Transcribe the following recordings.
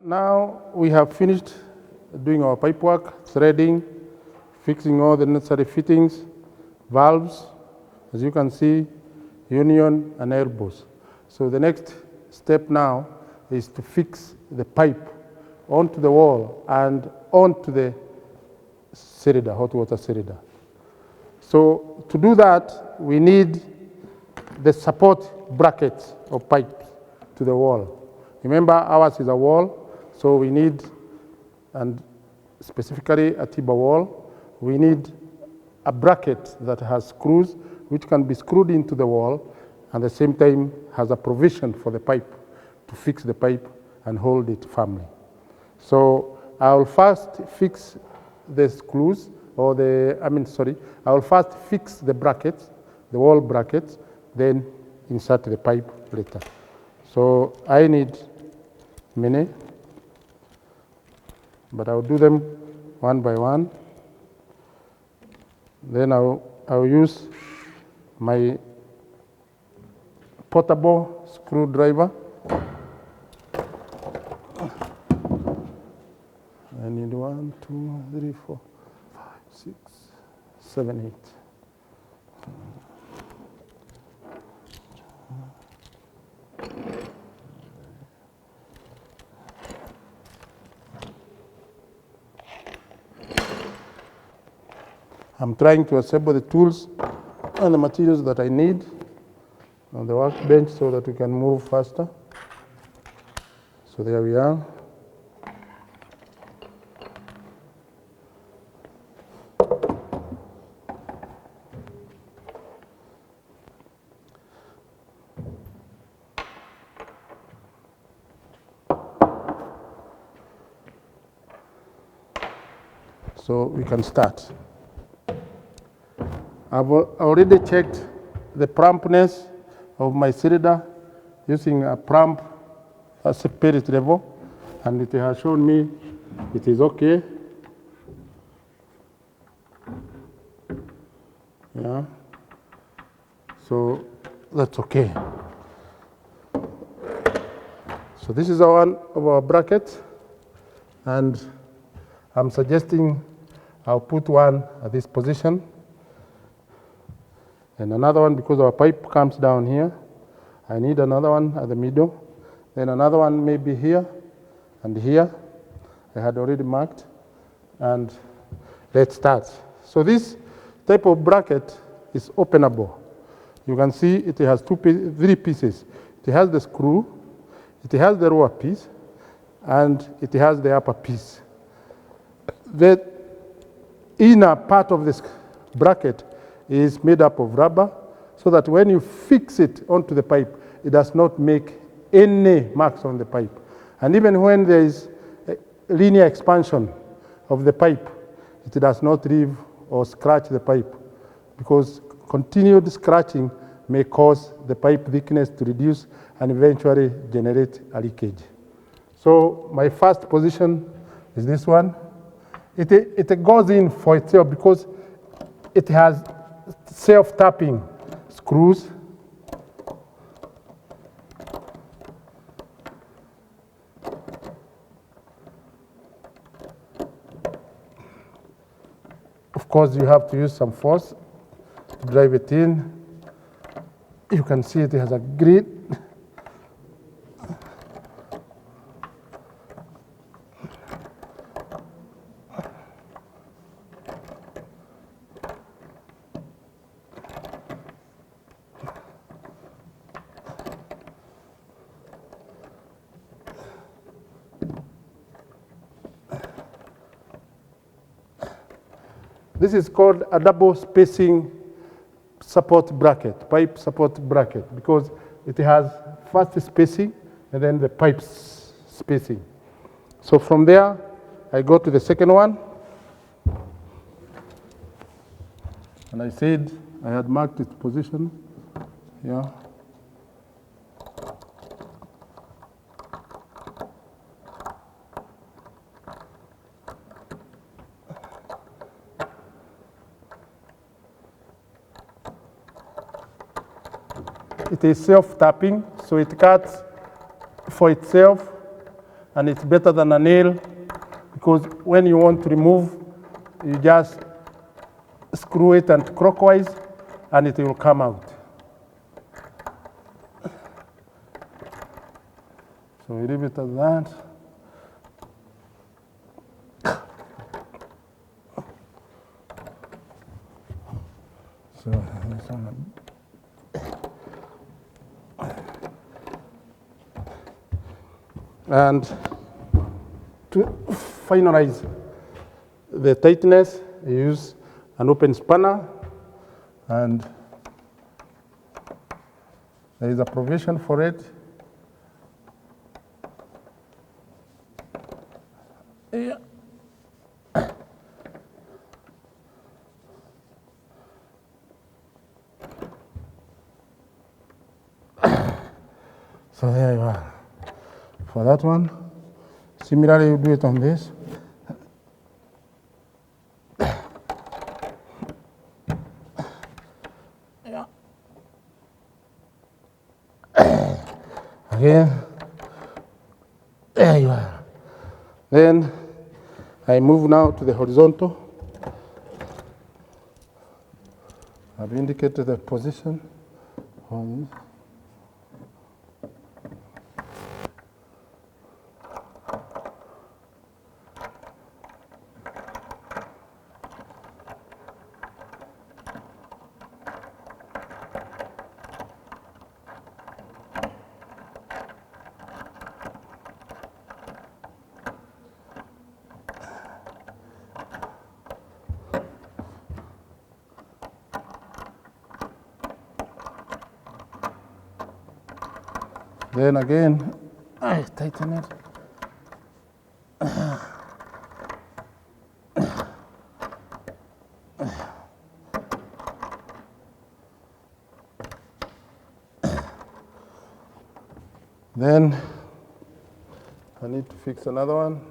Now we have finished doing our pipe work, threading, fixing all the necessary fittings, valves, as you can see, union and elbows. So the next step now is to fix the pipe onto the wall and onto the cylinder, hot water cylinder. So to do that, we need the support brackets of pipes to the wall. Remember, ours is a wall, so we need, and specifically a timber wall, we need a bracket that has screws which can be screwed into the wall and at the same time has a provision for the pipe to fix the pipe and hold it firmly. So I'll first fix the screws, or I'll first fix the brackets, the wall brackets, then insert the pipe later. So I need many, but I'll do them one by one. Then I'll use my portable screwdriver. I need 1, 2, 3, 4, 5, 6, 7, 8. I'm trying to assemble the tools and the materials that I need on the workbench so that we can move faster. So there we are. So we can start. I've already checked the plumpness of my cylinder using a plump spirit level, and it has shown me it is okay. Yeah. So that's okay. So this is one of our brackets, and I'm suggesting I'll put one at this position. And another one, because our pipe comes down here, I need another one at the middle. Then another one maybe here and here. I had already marked. And let's start. So this type of bracket is openable. You can see it has three pieces. It has the screw, it has the lower piece, and it has the upper piece. The inner part of this bracket is made up of rubber, so that when you fix it onto the pipe, it does not make any marks on the pipe. And even when there is a linear expansion of the pipe, it does not leave or scratch the pipe, because continued scratching may cause the pipe thickness to reduce and eventually generate a leakage. So my first position is this one. It goes in for itself because it has self-tapping screws. Of course, you have to use some force to drive it in. You can see it has a grid. This is called a double spacing support bracket, pipe support bracket, because it has first spacing and then the pipe spacing. So from there, I go to the second one. And I said I had marked its position. Yeah. It is self-tapping, so it cuts for itself and it's better than a nail, because when you want to remove, you just screw it anti-clockwise and it will come out. So we leave it as that. So this one. And to finalize the tightness, you use an open spanner, and there is a provision for it. Yeah. So there you are. For that one, similarly, you do it on this. Yeah. Again, there you are. Then I move now to the horizontal. I've indicated the position on this. Then again, I tighten it. Then I need to fix another one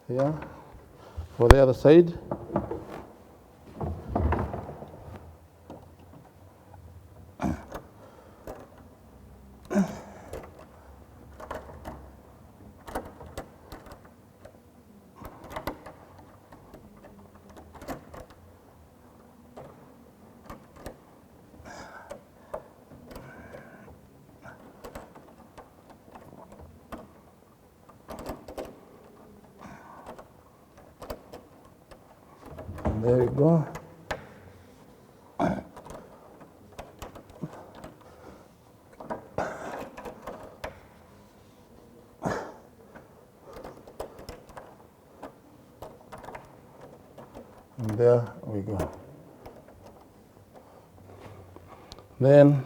here for the other side. There we go. And there we go. Then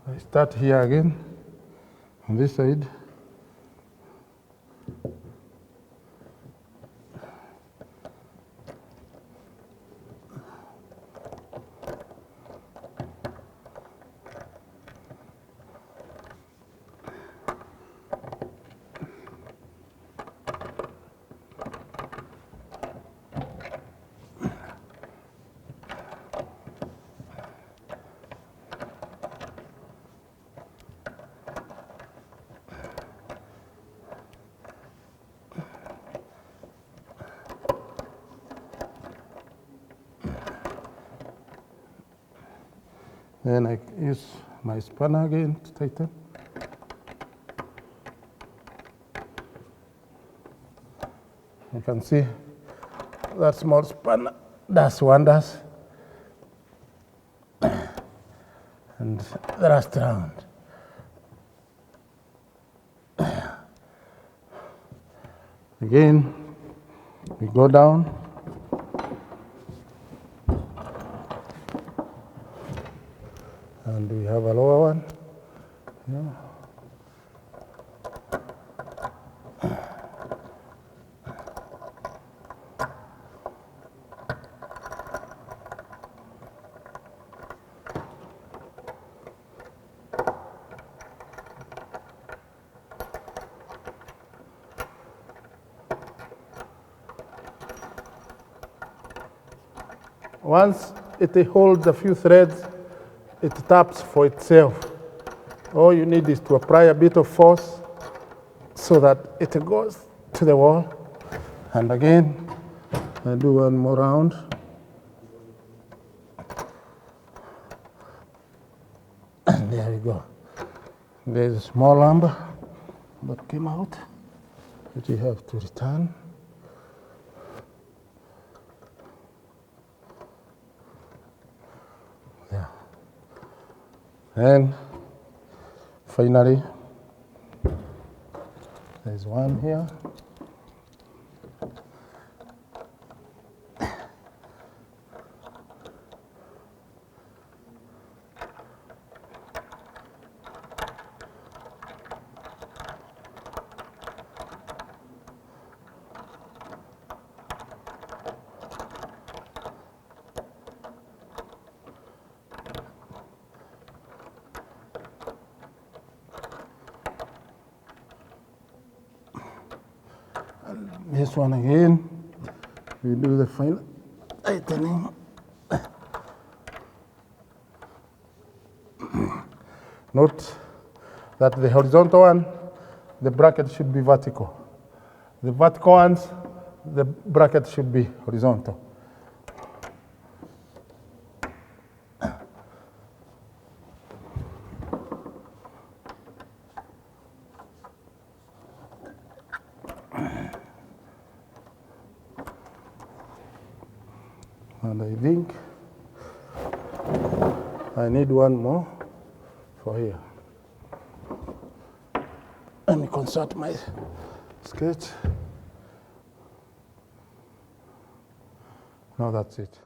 I start here again on this side. Then I use my spanner again to tighten. You can see that small spanner does wonders. And the last round. Again, we go down. And we have a lower one. Yeah. Once it holds a few threads, it taps for itself. All you need is to apply a bit of force so that it goes to the wall. And again, I do one more round. And there we go. There's a small lumber that came out, which you have to return. Yeah. And finally, there's one here. This one again, we do the final tightening. Note that the horizontal one, the bracket should be vertical. The vertical ones, the bracket should be horizontal. And I think I need one more for here. Let me consult my sketch. No, that's it.